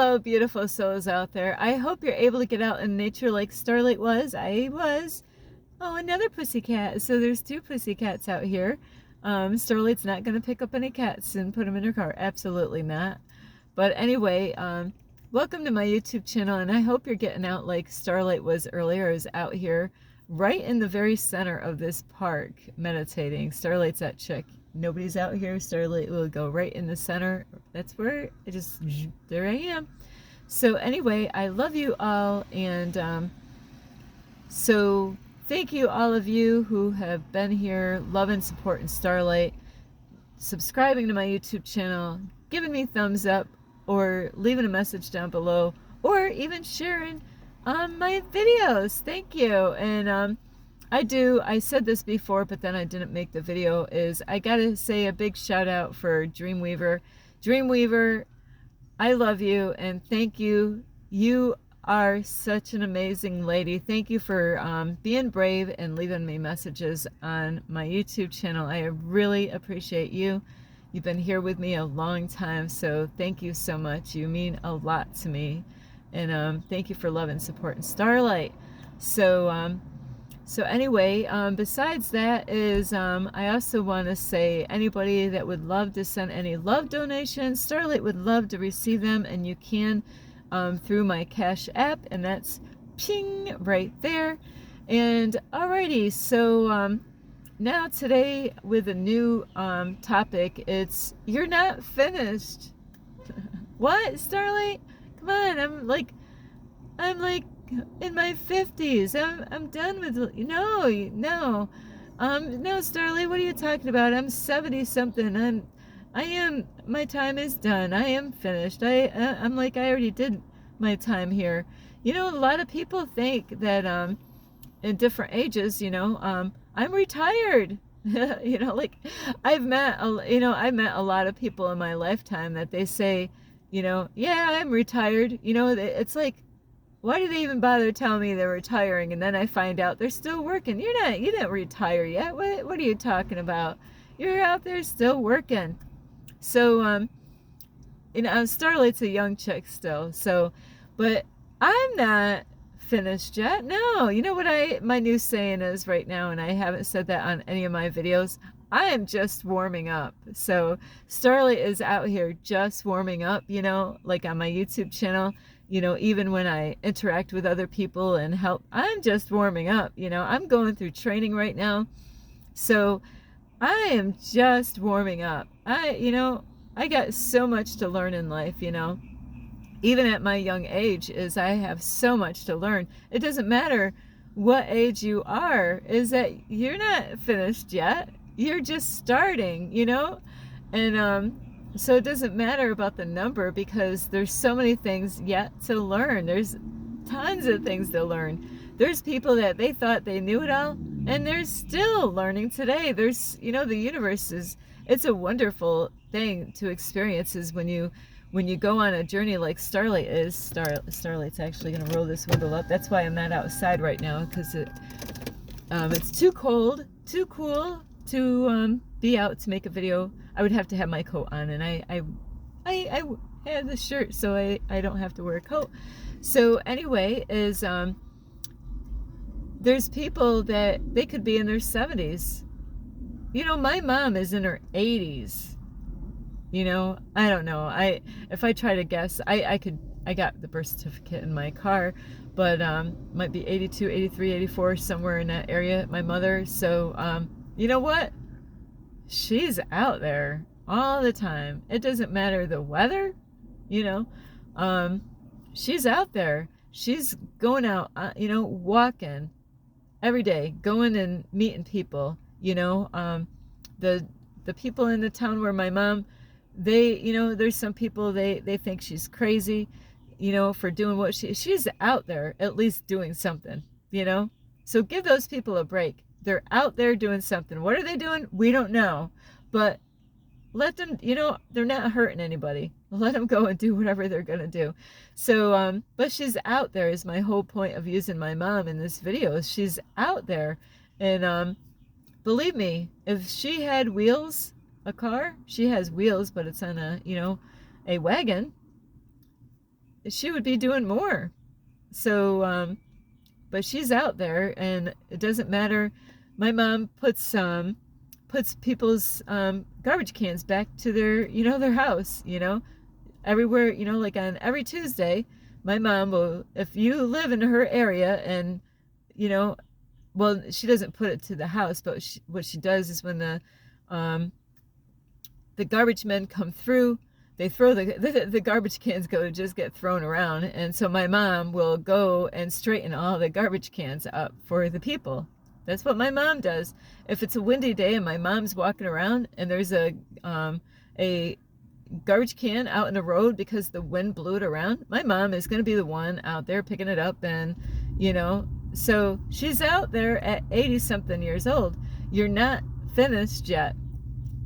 Hello, beautiful souls out there. I hope you're able to get out in nature like Starlight was. I was. Oh, another pussycat. So there's two pussycats out here. Starlight's not going to pick up any cats and put them in her car. Absolutely not. But anyway, welcome to my YouTube channel, and I hope you're getting out like Starlight was earlier. I was out here right in the very center of this park meditating. Starlight's that chick. Nobody's out here. Starlight will go right in the center. That's where I just, there I am. So anyway, I love you all, and so thank you all of you who have been here, loving, supporting Starlight, subscribing to my YouTube channel, giving me thumbs up, or leaving a message down below, or even sharing my videos. Thank you. And I said this before, but then I didn't make the video, is I gotta say a big shout out for Dreamweaver. Dreamweaver, I love you and thank you. You are such an amazing lady. Thank you for being brave and leaving me messages on my YouTube channel. I really appreciate you. You've been here with me a long time, so thank you so much. You mean a lot to me. And thank you for love and support and Starlight. So anyway, besides that is, I also want to say anybody that would love to send any love donations, Starlight would love to receive them, and you can through my Cash App, and that's ping right there. And alrighty, so now today with a new topic, it's you're not finished. What, Starlight? Come on, I'm like in my 50s. I'm done with, no, Starlight, what are you talking about? I'm 70 something. My time is done. I am finished. I'm like, I already did my time here. A lot of people think that in different ages, I'm retired. Like I've met a lot of people in my lifetime that they say, yeah, I'm retired. It's like, why do they even bother telling me they're retiring? And then I find out they're still working. You didn't retire yet. What are you talking about? You're out there still working. So, Starlight's a young chick still. So, but I'm not finished yet. No, you know what my new saying is right now, and I haven't said that on any of my videos. I am just warming up. So Starlight is out here just warming up, like on my YouTube channel, even when I interact with other people and help, I'm just warming up. I'm going through training right now. So I am just warming up. I got so much to learn in life, even at my young age, is I have so much to learn. It doesn't matter what age you are, is that you're not finished yet. You're just starting, and so it doesn't matter about the number, because there's so many things yet to learn. There's tons of things to learn. There's people that they thought they knew it all, and they're still learning today. There's, the universe it's a wonderful thing to experience, is when you go on a journey like Starlight is. Starlight's actually going to roll this window up. That's why I'm not outside right now, because it's too cold, too cool to be out to make a video. I would have to have my coat on, and I had the shirt, so I don't have to wear a coat. So anyway, is there's people that they could be in their 70s. My mom is in her 80s. I don't know. If I try to guess, I got the birth certificate in my car, but might be 82, 83, 84, somewhere in that area, my mother. So you know what? She's out there all the time. It doesn't matter the weather, she's out there. She's going out, walking every day, going and meeting people, the people in the town where my mom, there's some people, they think she's crazy, for doing what she's out there at least doing something, so give those people a break. They're out there doing something. What are they doing? We don't know, but let them, they're not hurting anybody. Let them go and do whatever they're gonna do. So but she's out there, is my whole point of using my mom in this video. She's out there, and believe me, if she had wheels, a car, she has wheels, but it's on a wagon. she would be doing more. So, but she's out there, and it doesn't matter. My mom puts people's garbage cans back to their, their house, everywhere, like on every Tuesday. My mom will, if you live in her area, and well, she doesn't put it to the house, but what she does is when the garbage men come through, they throw the garbage cans just get thrown around, and so my mom will go and straighten all the garbage cans up for the people. That's what my mom does. If it's a windy day and my mom's walking around and there's a garbage can out in the road because the wind blew it around, my mom is going to be the one out there picking it up. And so she's out there at 80 something years old. You're not finished yet.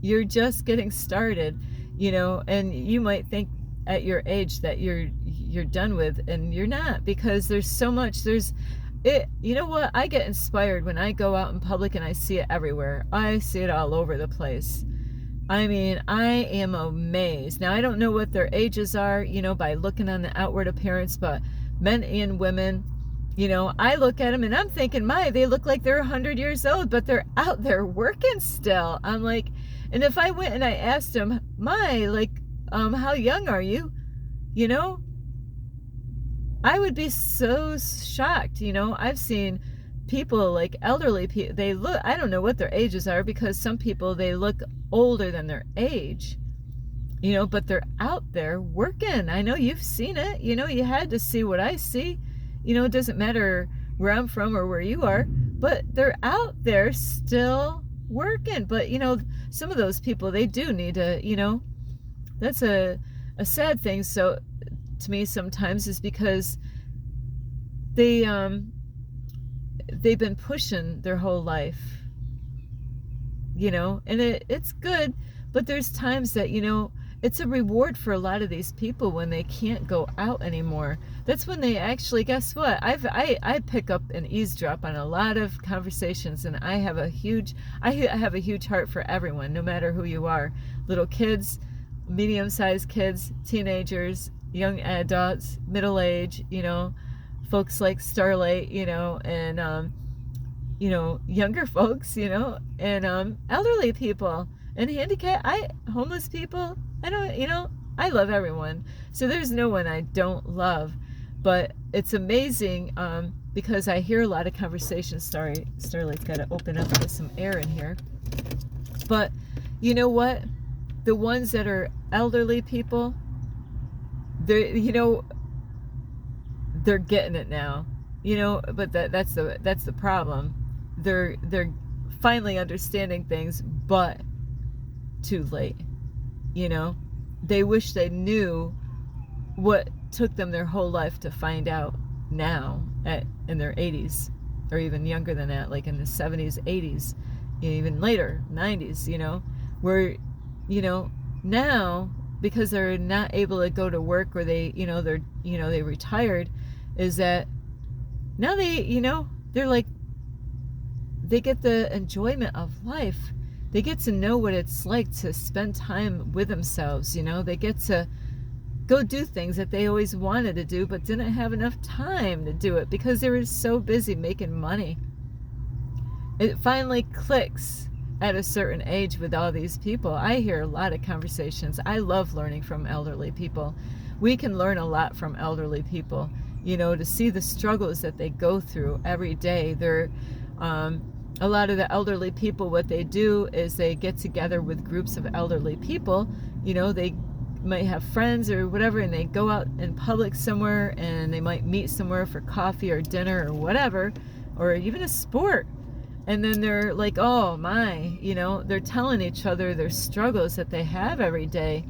You're just getting started, and you might think at your age that you're done with, and you're not, because there's so much. You know what? I get inspired when I go out in public and I see it everywhere. I see it all over the place. I mean, I am amazed. Now, I don't know what their ages are, by looking on the outward appearance, but men and women, I look at them and I'm thinking, they look like they're 100 years old, but they're out there working still. I'm like, and if I went and I asked them, how young are you? I would be so shocked. I've seen people, like elderly people, I don't know what their ages are, because some people, they look older than their age, but they're out there working. I know you've seen it, you had to see what I see. It doesn't matter where I'm from or where you are, but they're out there still working. But, some of those people, they do need to, that's a sad thing. So to me sometimes is because they've been pushing their whole life, and it's good, but there's times that, it's a reward for a lot of these people when they can't go out anymore. That's when they actually, guess what? I pick up and eavesdrop on a lot of conversations, and I have a huge heart for everyone, no matter who you are. Little kids, medium-sized kids, teenagers, young adults, middle age, folks like Starlight, and younger folks, and elderly people, and homeless people. I love everyone. So there's no one I don't love. But it's amazing, because I hear a lot of conversations. Starlight's got to open up with some air in here. But you know what? The ones that are elderly people, they're getting it now. But that's the problem. They're finally understanding things, but too late. They wish they knew what took them their whole life to find out now in their 80s, or even younger than that, like in the 70s, 80s, even later, 90s, where, now, because they're not able to go to work, or they, they retired, is that now they're like, they get the enjoyment of life. They get to know what it's like to spend time with themselves, they get to go do things that they always wanted to do, but didn't have enough time to do it because they were so busy making money. It finally clicks at a certain age with all these people. I hear a lot of conversations. I love learning from elderly people. We can learn a lot from elderly people, to see the struggles that they go through every day. A lot of the elderly people, what they do is they get together with groups of elderly people. They might have friends or whatever, and they go out in public somewhere, and they might meet somewhere for coffee or dinner or whatever, or even a sport. And then they're like, oh my, they're telling each other their struggles that they have every day.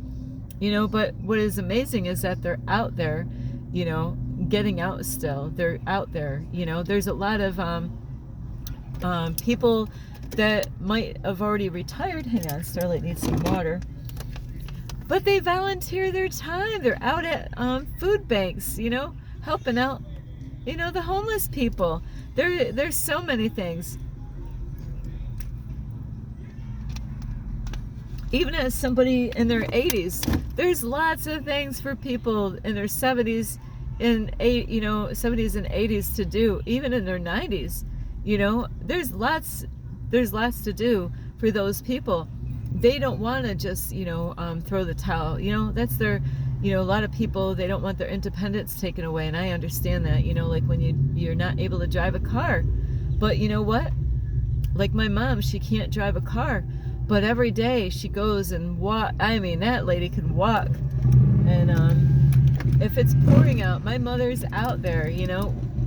But what is amazing is that they're out there, getting out still. They're out there, there's a lot of people that might have already retired. Hang on, Starlight needs some water. But they volunteer their time. They're out at food banks, helping out, the homeless people. There's so many things. Even as somebody in their 80s, there's lots of things for people in their 70s, in 70s and 80s to do, even in their 90s. There's lots to do for those people. They don't want to just throw the towel. That's their a lot of people, they don't want their independence taken away, and I understand that. Like when you're not able to drive a car, but you know what, like my mom, she can't drive a car, but every day she goes and walk. I mean, that lady can walk. And if it's pouring out, my mother's out there,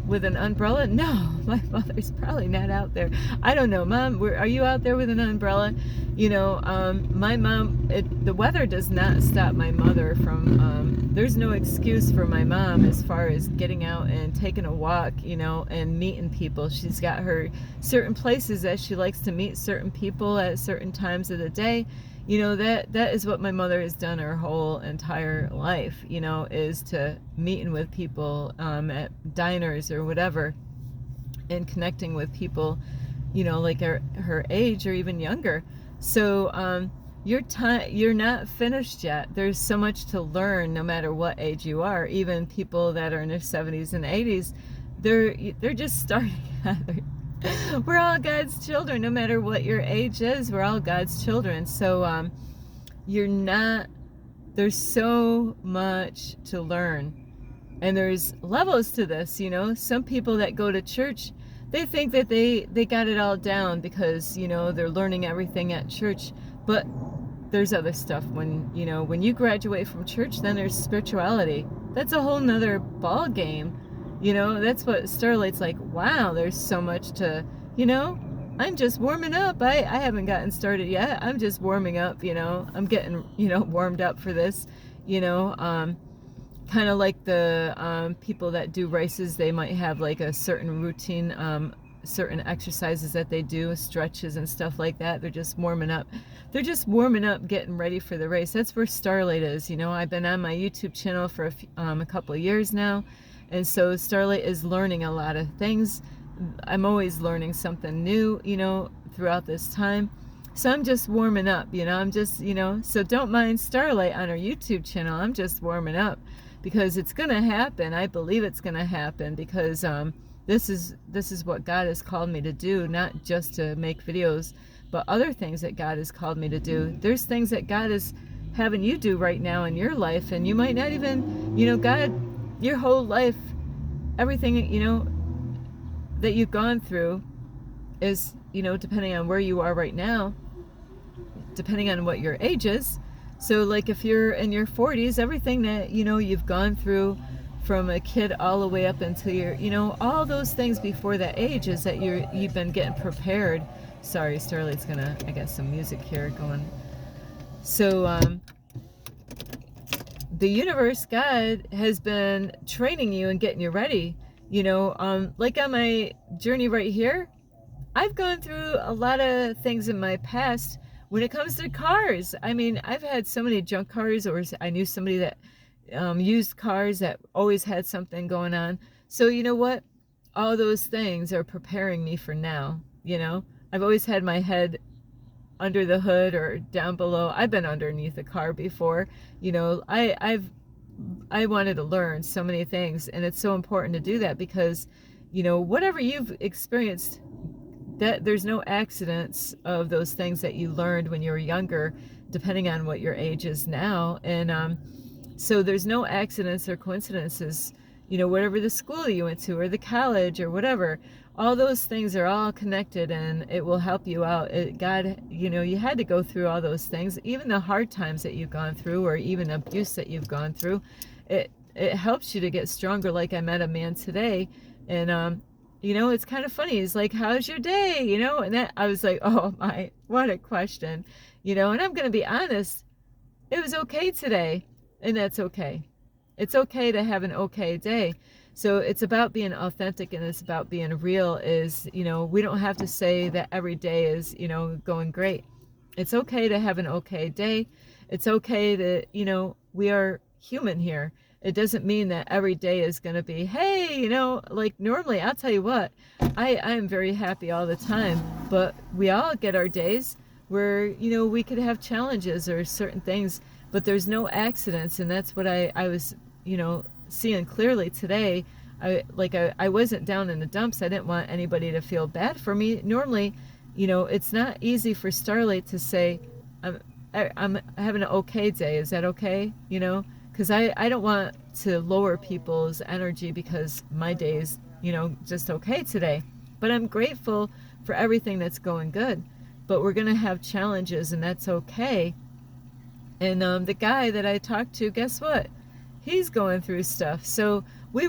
with an umbrella. No, my mother's probably not out there. I don't know, Mom, are you out there with an umbrella? My mom, the weather does not stop my mother from, there's no excuse for my mom as far as getting out and taking a walk, and meeting people. She's got her certain places that she likes to meet certain people at certain times of the day. That is what my mother has done her whole entire life, is to meeting with people at diners or whatever, and connecting with people, like her age or even younger. So you're not finished yet. There's so much to learn no matter what age you are. Even people that are in their 70s and 80s, they're just starting out. We're all God's children, no matter what your age is. We're all God's children. So there's so much to learn, and there's levels to this. Some people that go to church, they think that they got it all down because they're learning everything at church. But there's other stuff. When you graduate from church, then there's spirituality. That's a whole nother ball game. That's what Starlight's like. Wow, there's so much to, I'm just warming up. I haven't gotten started yet. I'm just warming up, I'm getting, warmed up for this, kind of like the people that do races. They might have like a certain routine, certain exercises that they do, stretches and stuff like that. They're just warming up. They're just warming up, getting ready for the race. That's where Starlight is. I've been on my YouTube channel for a couple of years now. And so Starlight is learning a lot of things. I'm always learning something new, throughout this time. So I'm just warming up, I'm just, so don't mind Starlight on her YouTube channel. I'm just warming up because it's going to happen. I believe it's going to happen because this is what God has called me to do, not just to make videos, but other things that God has called me to do. There's things that God is having you do right now in your life, and you might not even, God, your whole life, everything, that you've gone through is, depending on where you are right now, depending on what your age is. So like if you're in your 40s, everything that, you've gone through from a kid all the way up until you're, all those things before that age is that you've been getting prepared. Sorry, Starlight's gonna, I got some music here going. So, the universe, God, has been training you and getting you ready. Like on my journey right here, I've gone through a lot of things in my past when it comes to cars. I mean, I've had so many junk cars, or I knew somebody that used cars that always had something going on. So you know what? All those things are preparing me for now. I've always had my head under the hood or down below. I've been underneath a car before. I wanted to learn so many things, and it's so important to do that because, whatever you've experienced, that there's no accidents of those things that you learned when you were younger, depending on what your age is now. And so there's no accidents or coincidences, whatever the school you went to or the college or whatever, all those things are all connected, and it will help you out. God, you had to go through all those things, even the hard times that you've gone through, or even abuse that you've gone through. It helps you to get stronger. Like I met a man today, and it's kind of funny. He's like, "How's your day?" And that I was like, "Oh my, what a question," And I'm gonna be honest, it was okay today, and that's okay. It's okay to have an okay day. So it's about being authentic, and it's about being real. Is, we don't have to say that every day is, going great. It's okay to have an okay day. It's okay that, we are human here. It doesn't mean that every day is going to be, hey, like normally, I'll tell you what, I am very happy all the time, but we all get our days where, we could have challenges or certain things, but there's no accidents. And that's what I was, seeing clearly today. I wasn't down in the dumps. I didn't want anybody to feel bad for me. Normally, it's not easy for Starlight to say, I'm having an okay day. Is that okay? Because I don't want to lower people's energy because my day's, just okay today. But I'm grateful for everything that's going good. But we're going to have challenges, and that's okay. And the guy that I talked to, guess what? He's going through stuff. So we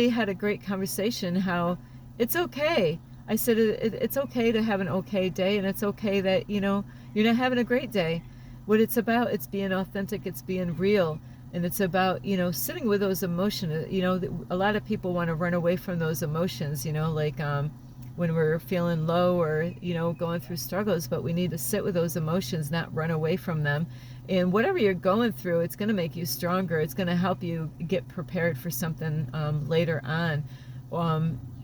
had a great conversation how it's okay. I said it's okay to have an okay day, and it's okay that, you're not having a great day. What it's about, it's being authentic, it's being real. And it's about, sitting with those emotions. A lot of people want to run away from those emotions, like when we're feeling low or, going through struggles. But we need to sit with those emotions, not run away from them. And whatever you're going through, it's going to make you stronger. It's going to help you get prepared for something later on.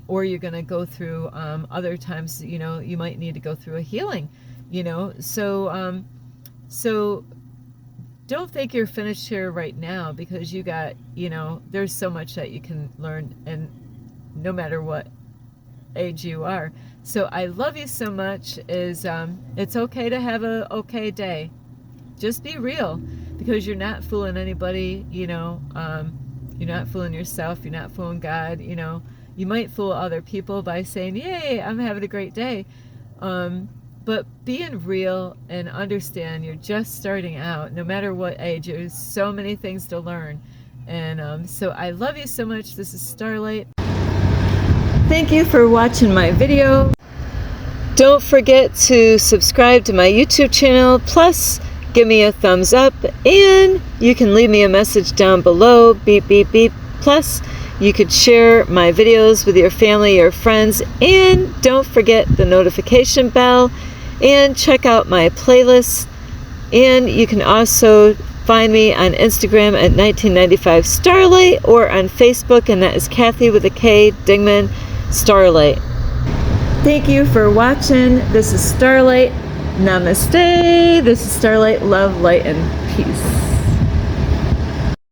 Or you're going to go through other times, you might need to go through a healing, So don't think you're finished here right now, because you got, there's so much that you can learn, and no matter what age you are. So I love you so much. It's okay to have a okay day. Just be real, because you're not fooling anybody, you're not fooling yourself, you're not fooling God, You might fool other people by saying, yay, I'm having a great day. But being real and understand you're just starting out, no matter what age. There's so many things to learn. And so I love you so much. This is Starlight. Thank you for watching my video. Don't forget to subscribe to my YouTube channel. Plus, give me a thumbs up, and you can leave me a message down below, beep, beep, beep. Plus, you could share my videos with your family or friends, and don't forget the notification bell, and check out my playlist. And you can also find me on Instagram at 1995 Starlight, or on Facebook, and that is Kathy with a K Dingman Starlight. Thank you for watching. This is Starlight. Namaste. This is Starlight. Love, light, and peace.